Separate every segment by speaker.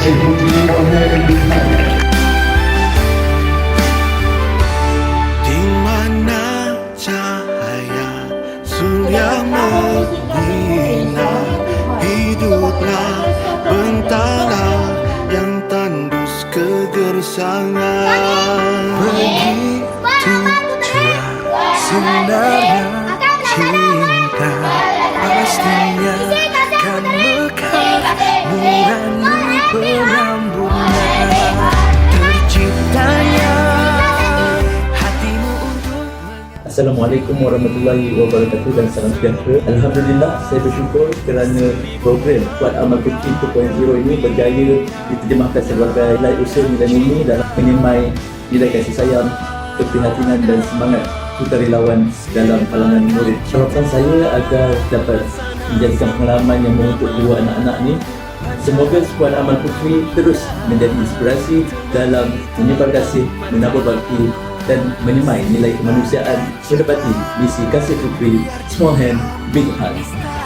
Speaker 1: Di mana cahaya surya membina, hiduplah bentala yang tandus kegersangan. Begitu jua sinarnya cinta, pastinya kan mekar nurani penyambungnya. Terciptanya hatimu untuk
Speaker 2: Assalamualaikum warahmatullahi wabarakatuh dan salam sejahtera. Alhamdulillah, saya bersyukur kerana program Kuat Amal Putri 2.0 ini berjaya diterjemahkan sebagai nilai usaha milenium ini dalam menyemai nilai kasih sayang, keprihatinan dan semangat sukarelawan dalam kalangan murid. Harapan saya agar dapat menjadikan pengalaman yang mengutuk dua anak-anak ni. Semoga Skuad Amal Putri terus menjadi inspirasi dalam menyebar kasih, menabur bakti dan menyemai nilai kemanusiaan menepati misi kasih putri Small Hand Big Heart.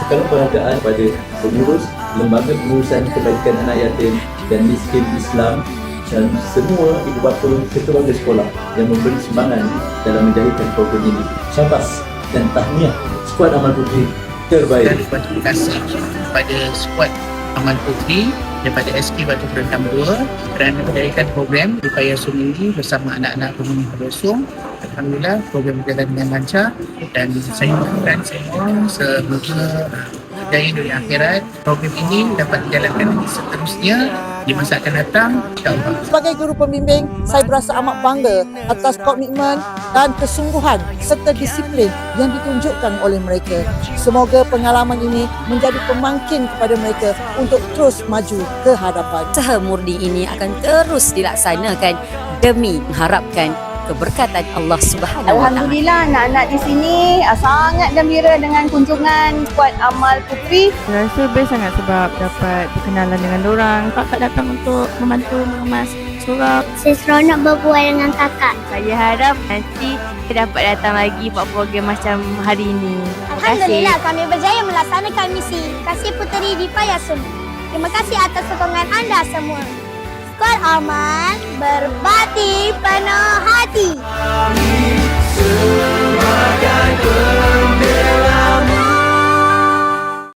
Speaker 2: Sekarang penghargaan pada pengurus Lembaga Pengurusan Kebajikan Anak Yatim dan Miskin Islam dan semua ibu bapa serta warga sekolah yang memberi sumbangan dalam menjalankan program ini. Syabas dan tahniah Skuad Amal Putri terbaik.
Speaker 3: Dan terima kasih kepada Skuad Amal Putri daripada SK Batu Berendam 2 kerana menjalankan program Upaya Sung ini bersama anak-anak penghuni Padosung. Alhamdulillah program berjalan dengan lancar dan saya harapkan semua semoga berjaya dunia akhirat. Program ini dapat dijalankan seterusnya di masa akan datang, insya-Allah.
Speaker 4: Sebagai guru pembimbing, saya berasa amat bangga atas komitmen dan kesungguhan serta disiplin yang ditunjukkan oleh mereka. Semoga pengalaman ini menjadi pemangkin kepada mereka untuk terus maju ke hadapan.
Speaker 5: Usaha murni ini akan terus dilaksanakan demi mengharapkan keberkatan Allah Subhanahu Wa Taala.
Speaker 6: Alhamdulillah, anak-anak di sini sangat gembira dengan kunjungan Skuad Amal Putri.
Speaker 7: Saya rasa best sangat sebab dapat berkenalan dengan dorang. Kakak datang untuk membantu mengemas surau.
Speaker 8: Saya seronok berbual dengan kakak.
Speaker 7: Saya harap nanti kita dapat datang lagi buat program macam hari ini.
Speaker 8: Alhamdulillah, kami berjaya melaksanakan misi Kasih Puteri di Payasum. Terima kasih atas sokongan anda semua. Skuad Amal berbakti penuh hati.
Speaker 1: sebagai pembela